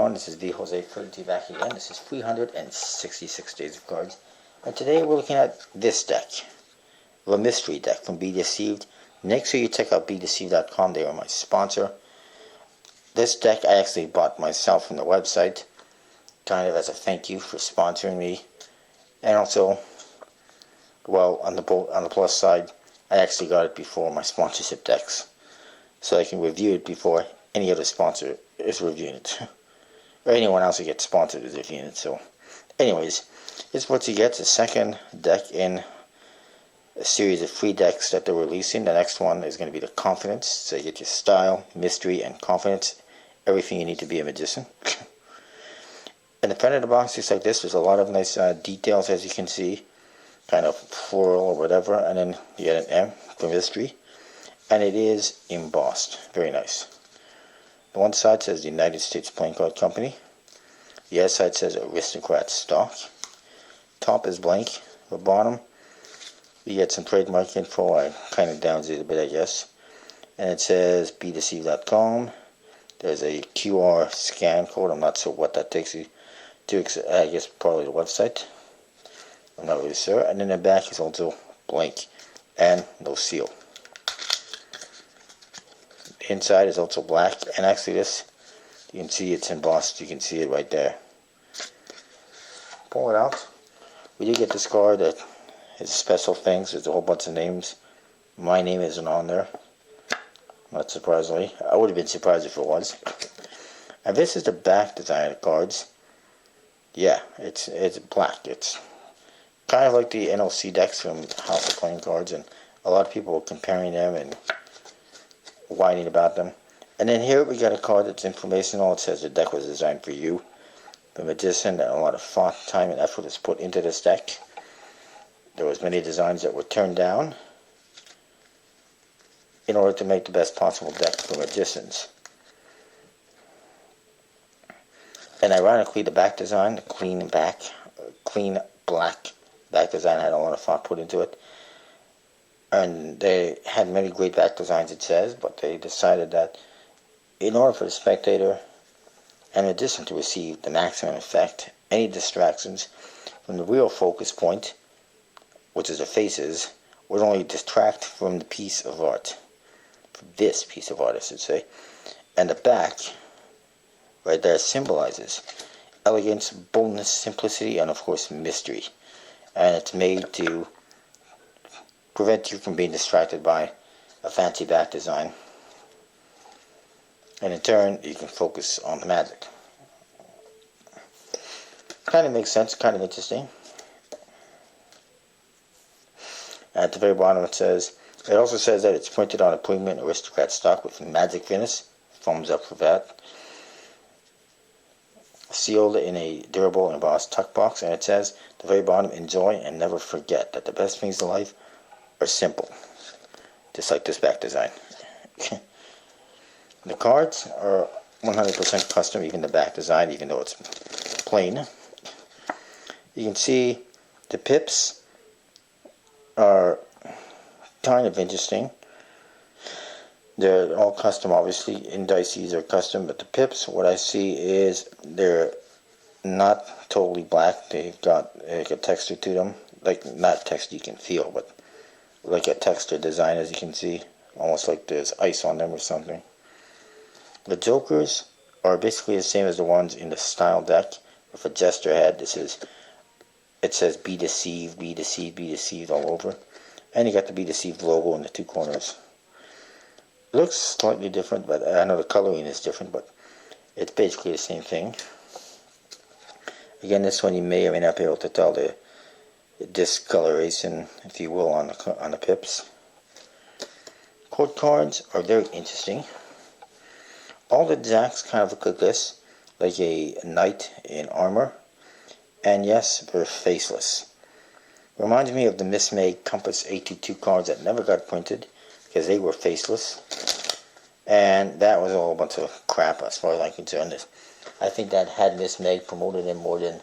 going? This is V Jose Ferguty back again. This is 366 days of cards. And today we're looking at this deck. The mystery deck from Bedeceived. Make sure you check out Bedeceived.com. They are my sponsor. This deck I actually bought myself from the website, kind of as a thank you for sponsoring me. And also, well, on the plus side, I actually got it before my sponsorship decks, so I can review it before any other sponsor is reviewing it, or anyone else who gets sponsored is reviewing it. So, anyways, this is what you get: the second deck in a series of free decks that they're releasing. The next one is going to be the Confidence. So you get your style, mystery, and confidence. Everything you need to be a magician. In the front of the box, looks like this. There's a lot of nice details, as you can see, kind of floral or whatever, and then you get an M for mystery, and it is embossed. Very nice. The one side says United States Playing Card Company. The other side says Aristocrat Stock. Top is blank. The bottom, you get some trademark info. I kind of downsized it a bit, I guess. And it says Bedeceived.com. There's a QR scan code. I'm not sure what that takes you to. I guess probably the website. I'm not really sure. And then the back is also blank and no seal. The inside is also black, and actually this, you can see it's embossed. You can see it right there. Pull it out. We do get this card that has special things. There's a whole bunch of names. My name isn't on there, not surprisingly. I would have been surprised if it was. And this is the back design of the cards. Yeah, it's black. It's kind of like the NLC decks from House of Playing Cards, and a lot of people are comparing them and whining about them. And then here we got a card that's informational. It says the deck was designed for you, the magician, and a lot of thought, time, and effort is put into this deck. There was many designs that were turned down in order to make the best possible deck for magicians. And ironically, the back design, the clean black back design, had a lot of thought put into it. And they had many great back designs, it says, but they decided that in order for the spectator and magician to receive the maximum effect, any distractions from the real focus point, which is the faces, would only distract from the piece of art. From this piece of art, I should say. And the back, right there, symbolizes elegance, boldness, simplicity, and of course mystery. And it's made to prevent you from being distracted by a fancy back design. And in turn, you can focus on the magic. Kind of makes sense, kind of interesting. At the very bottom it also says that it's printed on a premium Aristocrat stock with magic finish. Thumbs up for that. Sealed in a durable embossed tuck box, and it says at the very bottom, enjoy and never forget that the best things in life are simple. Just like this back design. The cards are 100% custom, even the back design, even though it's plain. You can see the pips are kind of interesting. They're all custom, obviously. Indices are custom, but the pips, what I see is they're not totally black. They've got like a texture to them. Like, not texture you can feel, but like a texture design, as you can see. Almost like there's ice on them or something. The jokers are basically the same as the ones in the style deck with a jester head. It says Be Deceived, Be Deceived, Be Deceived all over. And you got the Be Deceived logo in the two corners. It looks slightly different, but I know the coloring is different, but it's basically the same thing. Again, this one you may or may not be able to tell the discoloration, if you will, on the pips. Court cards are very interesting. All the jacks kind of look like this, like a knight in armor. And yes, they're faceless. Reminds me of the mismade Compass 822 cards that never got printed because they were faceless. And that was all a bunch of crap as far as I'm concerned. I think that had mismade promoted him more than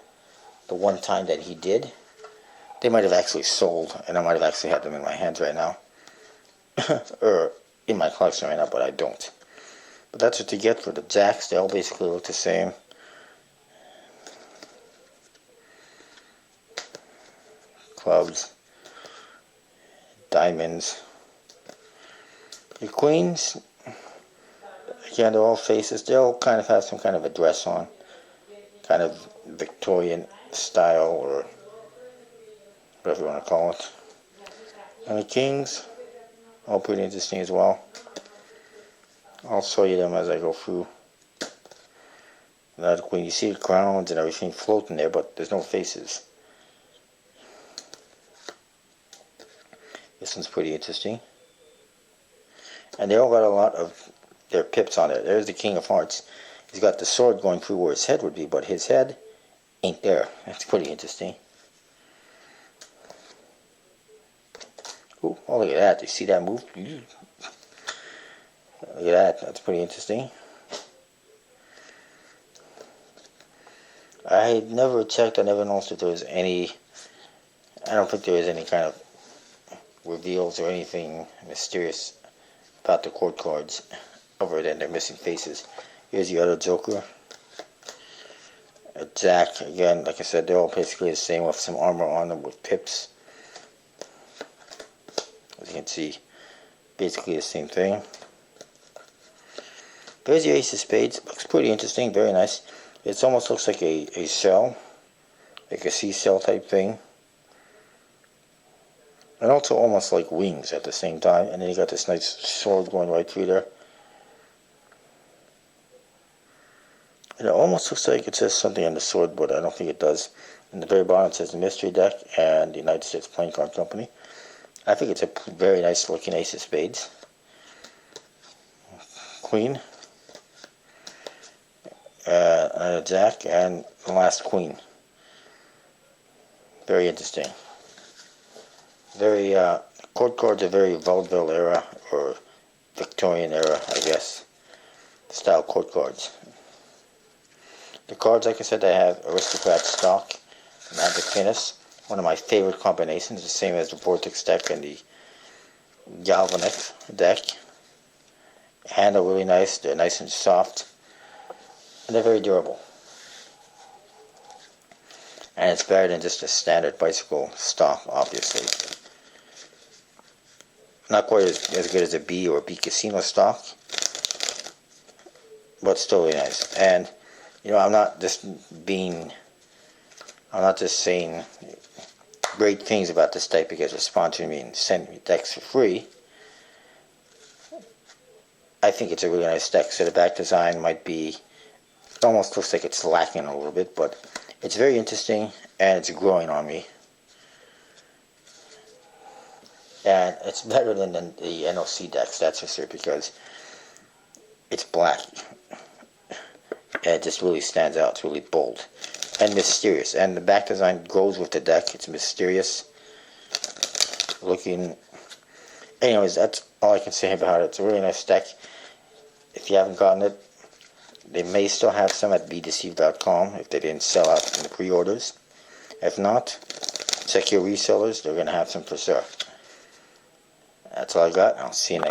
the one time that he did. They might have actually sold, and I might have actually had them in my hands right now. Or in my collection right now, but I don't. But that's what you get for the jacks. They all basically look the same. clubs, diamonds. The queens, again, they're all faces. They all kind of have some kind of a dress on, kind of Victorian style, or whatever you want to call it. And the kings, all pretty interesting as well. I'll show you them as I go through. Now the queen, you see the crowns and everything floating there, but there's no faces. This one's pretty interesting. And they all got a lot of their pips on it. There's the King of Hearts. He's got the sword going through where his head would be, but his head ain't there. That's pretty interesting. Ooh, oh, look at that. You see that move? Look at that. That's pretty interesting. I never checked. I never noticed if there was any... I don't think there is any kind of reveals or anything mysterious about the court cards other than their missing faces. Here's the other Joker. A Jack. Again, like I said, they're all basically the same with some armor on them with pips. As you can see, basically the same thing. There's the Ace of Spades. Looks pretty interesting, very nice. It almost looks like a shell, like a seashell type thing. And also almost like wings at the same time. And then you got this nice sword going right through there. And it almost looks like it says something on the sword, but I don't think it does. In the very bottom it says the Mystery Deck and the United States Playing Card Company. I think it's a very nice looking Ace of Spades. Queen. And a Jack, and the last Queen. Very interesting. Very, court cards are very vaudeville era, or Victorian era, I guess, style court cards. The cards, like I said, I have Aristocrat Stock, Magic Finish, one of my favorite combinations, the same as the Vortex deck and the Galvanic deck. Handle really nice, they're nice and soft, and they're very durable. And it's better than just a standard bicycle stock, obviously. Not quite as good as a B or B Casino stock, but still really nice. And, you know, I'm not just saying great things about this deck because it's sponsoring me and sending me decks for free. I think it's a really nice deck. So the back design might be, it almost looks like it's lacking a little bit, but it's very interesting and it's growing on me. And it's better than the NOC decks, that's for sure, because it's black. And it just really stands out. It's really bold and mysterious. And the back design goes with the deck. It's mysterious looking. Anyways, that's all I can say about it. It's a really nice deck. If you haven't gotten it, they may still have some at Bedeceived.com if they didn't sell out in the pre-orders. If not, check your resellers. They're going to have some for sure. That's all I got. I'll see you next time.